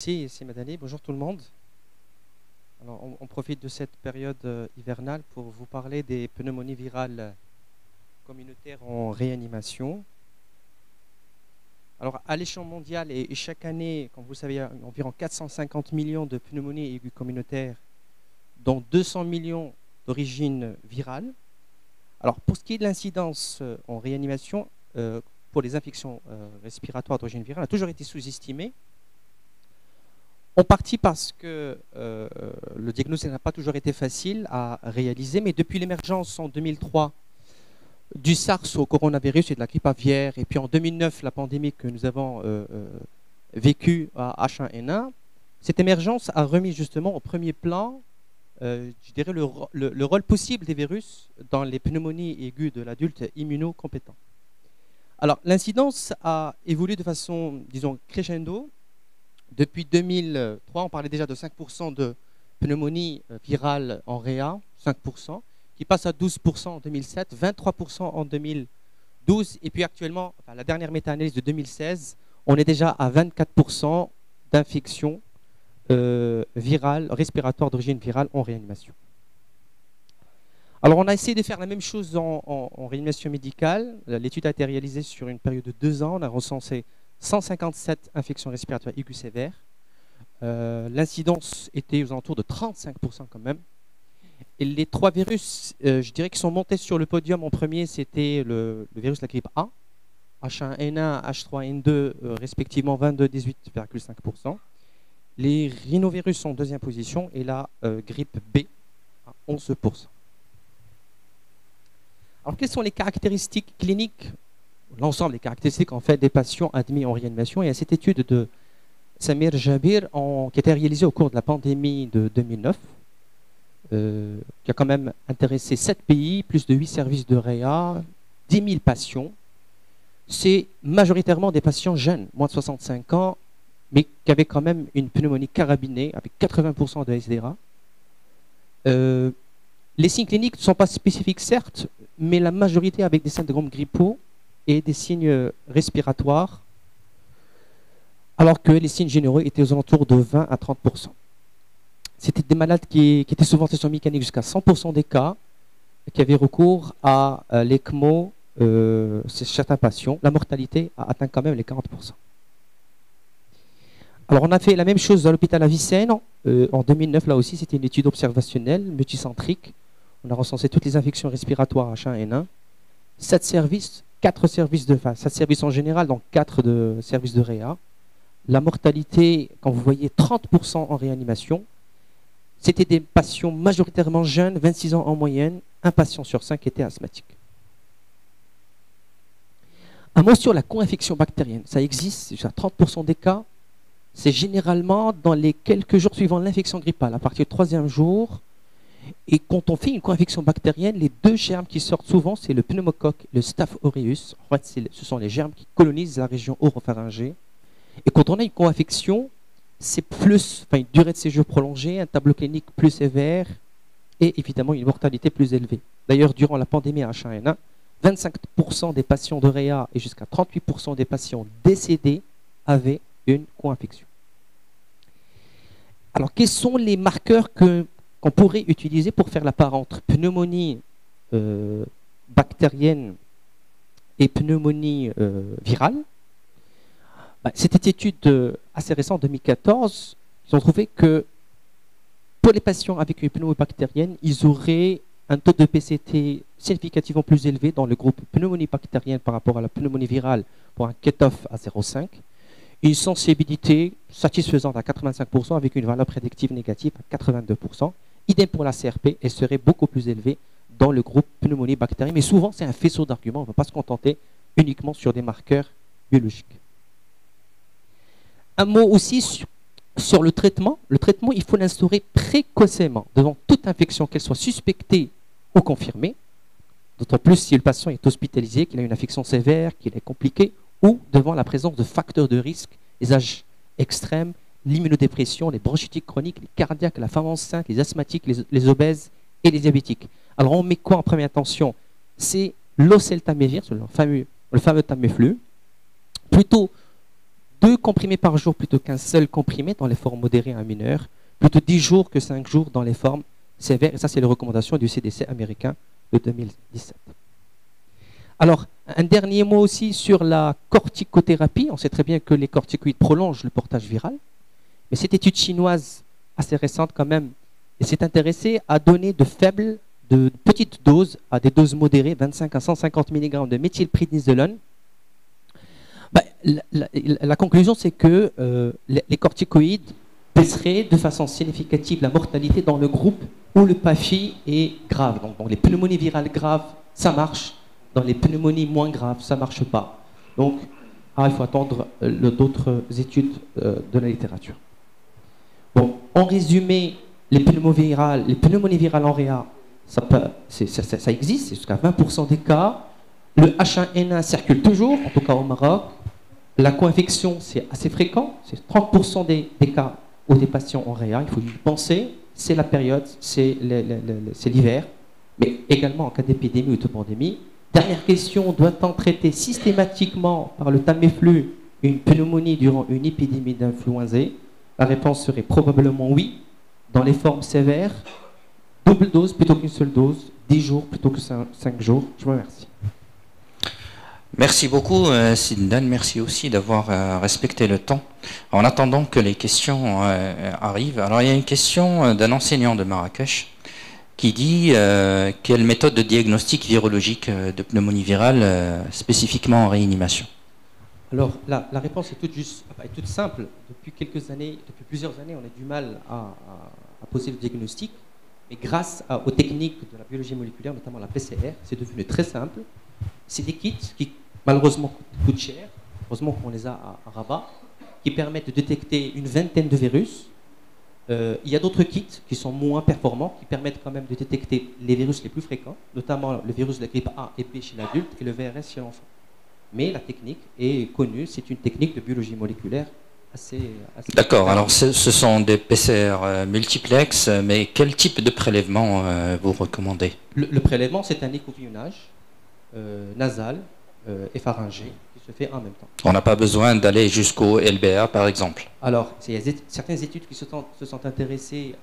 Merci, c'est Madani. Bonjour tout le monde. Alors, on profite de cette période hivernale pour vous parler des pneumonies virales communautaires en réanimation. Alors, à l'échelle mondiale, et chaque année, comme vous le savez, il y a environ 450 millions de pneumonies aiguës communautaires, dont 200 millions d'origine virale. Alors, pour ce qui est de l'incidence en réanimation, pour les infections respiratoires d'origine virale, a toujours été sous-estimée. En partie parce que le diagnostic n'a pas toujours été facile à réaliser, mais depuis l'émergence en 2003 du SARS au coronavirus et de la grippe aviaire, et puis en 2009, la pandémie que nous avons vécue à H1N1, cette émergence a remis justement au premier plan, je dirais, le rôle possible des virus dans les pneumonies aiguës de l'adulte immunocompétent. Alors, l'incidence a évolué de façon, disons, crescendo. Depuis 2003, on parlait déjà de 5% de pneumonie virale en réa, 5%, qui passe à 12% en 2007, 23% en 2012, et puis actuellement, enfin, la dernière méta-analyse de 2016, on est déjà à 24% d'infections virales, respiratoires d'origine virale en réanimation. Alors, on a essayé de faire la même chose en réanimation médicale. L'étude a été réalisée sur une période de 2 ans. On a recensé 157 infections respiratoires aiguës sévères. L'incidence était aux alentours de 35% quand même. Et les 3 virus, je dirais, qui sont montés sur le podium en premier, c'était le virus de la grippe A, H1N1, H3N2, respectivement 22 et 18,5%. Les rhinovirus sont en deuxième position et la grippe B à 11%. Alors, quelles sont les caractéristiques cliniques, l'ensemble des caractéristiques en fait des patients admis en réanimation? Il y a cette étude de Samir Jabir qui a été réalisée au cours de la pandémie de 2009, qui a quand même intéressé 7 pays, plus de 8 services de réa, 10 000 patients. C'est majoritairement des patients jeunes, moins de 65 ans, mais qui avaient quand même une pneumonie carabinée avec 80% de SDRA. Les signes cliniques ne sont pas spécifiques, certes, mais la majorité avec des syndromes grippaux et des signes respiratoires, alors que les signes généraux étaient aux alentours de 20 à 30%. C'était des malades qui étaient souvent en station mécanique jusqu'à 100% des cas, qui avaient recours à l'ECMO, certains patients. La mortalité a atteint quand même les 40%. Alors, on a fait la même chose à l'hôpital Avicenne. En 2009, là aussi, c'était une étude observationnelle, multicentrique. On a recensé toutes les infections respiratoires H1N1. 7 services, 4 services de phase, 7 services en général, donc 4 services de réa. La mortalité, quand vous voyez 30% en réanimation, c'était des patients majoritairement jeunes, 26 ans en moyenne, un patient sur 5 était asthmatique. Un mot sur la co-infection bactérienne. Ça existe, à 30% des cas. C'est généralement dans les quelques jours suivant l'infection grippale, à partir du 3e jour. Et quand on fait une co-infection bactérienne, les 2 germes qui sortent souvent, c'est le pneumocoque et le Staph aureus. En fait, ce sont les germes qui colonisent la région oropharyngée. Et quand on a une co-infection, c'est plus, une durée de séjour prolongée, un tableau clinique plus sévère et évidemment une mortalité plus élevée. D'ailleurs, durant la pandémie H1N1, 25% des patients de réa et jusqu'à 38% des patients décédés avaient une co-infection. Alors, quels sont les marqueurs qu'on pourrait utiliser pour faire la part entre pneumonie bactérienne et pneumonie virale? Cette étude assez récente, 2014, ils ont trouvé que pour les patients avec une pneumonie bactérienne, ils auraient un taux de PCT significativement plus élevé dans le groupe pneumonie bactérienne par rapport à la pneumonie virale pour un cut-off à 0,5. Une sensibilité satisfaisante à 85% avec une valeur prédictive négative à 82%. Idem pour la CRP, elle serait beaucoup plus élevée dans le groupe pneumonie bactérienne. Mais souvent, c'est un faisceau d'arguments. On ne va pas se contenter uniquement sur des marqueurs biologiques. Un mot aussi sur le traitement. Le traitement, il faut l'instaurer précocement devant toute infection, qu'elle soit suspectée ou confirmée. D'autant plus si le patient est hospitalisé, qu'il a une infection sévère, qu'il est compliqué, ou devant la présence de facteurs de risque, les âges extrêmes, l'immunodépression, les bronchitiques chroniques, les cardiaques, la femme enceinte, les asthmatiques, les obèses et les diabétiques. Alors on met quoi en première attention? C'est l'oseltamivir, le fameux Tamiflu, plutôt 2 comprimés par jour plutôt qu'un seul comprimé dans les formes modérées à mineures, plutôt 10 jours que 5 jours dans les formes sévères. Et ça, c'est les recommandations du CDC américain de 2017. Alors, un dernier mot aussi sur la corticothérapie. On sait très bien que les corticoïdes prolongent le portage viral, mais cette étude chinoise, assez récente quand même, s'est intéressée à donner de petites doses à des doses modérées, 25 à 150 mg de méthylprédnisolone. La conclusion, c'est que les corticoïdes baisseraient de façon significative la mortalité dans le groupe où le PAFI est grave. Donc, dans les pneumonies virales graves, ça marche. Dans les pneumonies moins graves, ça ne marche pas. Donc, il faut attendre d'autres études de la littérature. Bon, en résumé, les pneumonies virales en réa, ça existe, c'est jusqu'à 20% des cas. Le H1N1 circule toujours, en tout cas au Maroc. La co-infection, c'est assez fréquent, c'est 30% des cas ou des patients en réa, il faut y penser. C'est la période, c'est l'hiver, mais également en cas d'épidémie ou de pandémie. Dernière question, doit-on traiter systématiquement par le Tamiflu une pneumonie durant une épidémie d'influenza? La réponse serait probablement oui. Dans les formes sévères, double dose plutôt qu'une seule dose, 10 jours plutôt que 5 jours. Je vous remercie. Merci beaucoup, Sidney. Merci aussi d'avoir respecté le temps. En attendant que les questions arrivent, alors il y a une question d'un enseignant de Marrakech qui dit quelle méthode de diagnostic virologique de pneumonie virale spécifiquement en réanimation? Alors, la réponse est toute simple. Depuis plusieurs années, on a du mal à poser le diagnostic. Mais grâce aux techniques de la biologie moléculaire, notamment la PCR, c'est devenu très simple. C'est des kits qui, malheureusement, coûtent cher. Heureusement qu'on les a à Rabat, qui permettent de détecter une vingtaine de virus. Il y a d'autres kits qui sont moins performants, qui permettent quand même de détecter les virus les plus fréquents, notamment le virus de la grippe A et B chez l'adulte et le VRS chez l'enfant. Mais la technique est connue, c'est une technique de biologie moléculaire assez D'accord, alors ce sont des PCR multiplex, mais quel type de prélèvement vous recommandez? Le prélèvement, c'est un écouvillonnage nasal et pharyngé qui se fait en même temps. On n'a pas besoin d'aller jusqu'au LBA, par exemple? Alors, il y a certaines études qui se sont intéressées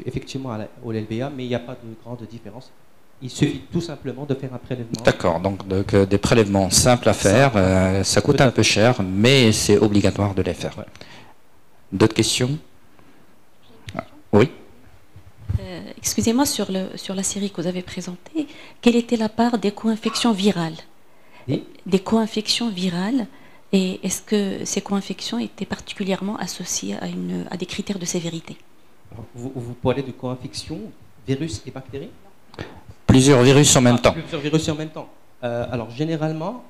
effectivement au LBA, mais il n'y a pas de grande différence. Il suffit tout simplement de faire un prélèvement. D'accord, donc des prélèvements simples à faire, ça coûte un peu cher, mais c'est obligatoire de les faire. Ouais. D'autres questions? Oui. Excusez-moi, sur la série que vous avez présentée, quelle était la part des co-infections virales? Des co-infections virales, et est-ce que ces co-infections étaient particulièrement associées à des critères de sévérité? Vous parlez de co-infection, virus et bactéries? Plusieurs virus en même temps. Plusieurs virus en même temps. Alors, généralement,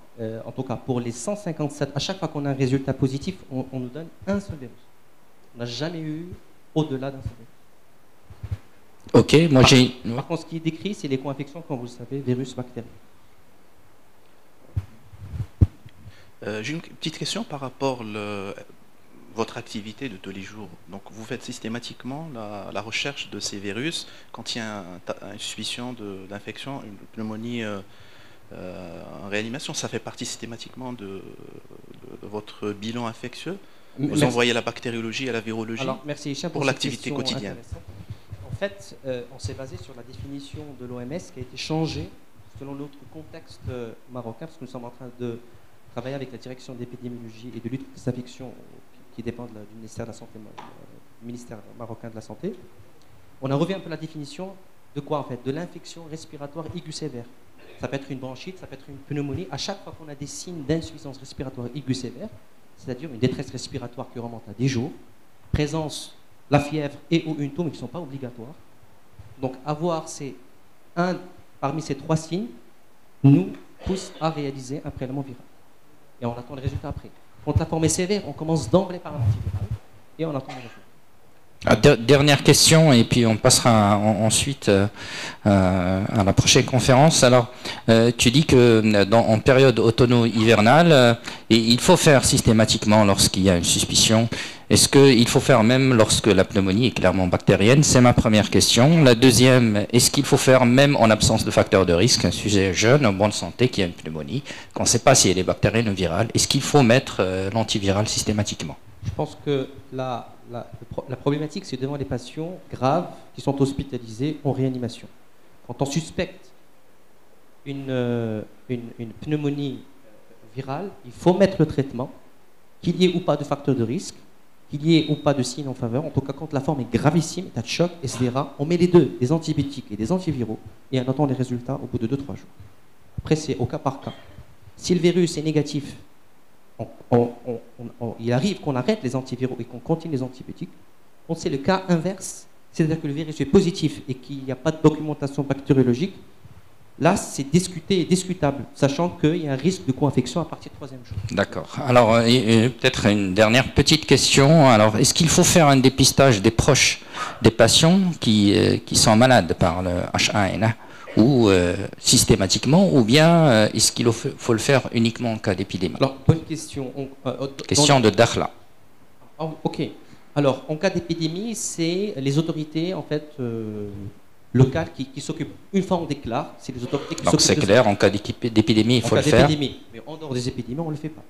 en tout cas pour les 157, à chaque fois qu'on a un résultat positif, on nous donne un seul virus. On n'a jamais eu au-delà d'un seul virus. Ok, moi j'ai... Par contre, ce qui est décrit, c'est les co-infections, comme vous le savez, virus, bactéries. J'ai une petite question par rapport à votre activité de tous les jours. Donc, vous faites systématiquement la recherche de ces virus quand il y a une suspicion d'infection, une pneumonie en réanimation. Ça fait partie systématiquement de votre bilan infectieux. Vous envoyez la bactériologie et la virologie. Alors, merci, Hicham, pour l'activité quotidienne. En fait, on s'est basé sur la définition de l'OMS qui a été changée selon notre contexte marocain, parce que nous sommes en train de travailler avec la direction d'épidémiologie et de lutte contre les infections qui dépend du ministère de la Santé, ministère marocain de la Santé. On a revu un peu la définition de quoi en fait? De l'infection respiratoire aiguë sévère. Ça peut être une bronchite, ça peut être une pneumonie. À chaque fois qu'on a des signes d'insuffisance respiratoire aiguë sévère, c'est-à-dire une détresse respiratoire qui remonte à des jours, présence, la fièvre et ou une toux, mais qui ne sont pas obligatoires. Donc avoir un parmi ces 3 signes nous pousse à réaliser un prélèvement viral. Et on attend le résultat après. Quand la forme est sévère, on commence d'emblée par un antiviral et on attend le résultat. Dernière question, et puis on passera ensuite à la prochaine conférence. Alors, tu dis que en période automno-hivernale, il faut faire systématiquement lorsqu'il y a une suspicion. Est-ce qu'il faut faire même lorsque la pneumonie est clairement bactérienne? C'est ma première question. La deuxième, est-ce qu'il faut faire même en absence de facteur de risque, un sujet jeune, en bonne santé, qui a une pneumonie, qu'on ne sait pas si elle est bactérienne ou virale? Est-ce qu'il faut mettre l'antiviral systématiquement? Je pense que la problématique, c'est devant les patients graves qui sont hospitalisés en réanimation. Quand on suspecte une pneumonie virale, il faut mettre le traitement, qu'il y ait ou pas de facteur de risque, qu'il y ait ou pas de signe en faveur. En tout cas, quand la forme est gravissime, état de choc, etc., on met les deux, des antibiotiques et des antiviraux, et on attend les résultats au bout de 2-3 jours. Après, c'est au cas par cas. Si le virus est négatif, il arrive qu'on arrête les antiviraux et qu'on continue les antibiotiques. On sait le cas inverse, c'est-à-dire que le virus est positif et qu'il n'y a pas de documentation bactériologique. Là, c'est discuté et discutable, sachant qu'il y a un risque de co-infection à partir du 3e jour. D'accord. Alors, peut-être une dernière petite question. Alors, est-ce qu'il faut faire un dépistage des proches des patients qui sont malades par le H1N1 ou systématiquement, ou bien est-ce qu'il faut le faire uniquement en cas d'épidémie? Alors, bonne question. Question de Dakhla. Ok. Alors, en cas d'épidémie, c'est les autorités, en fait, locales qui s'occupent. Une fois on déclare, c'est les autorités qui s'occupent. Donc c'est clair, en cas d'épidémie, il faut le faire. Mais en dehors des épidémies, on ne le fait pas.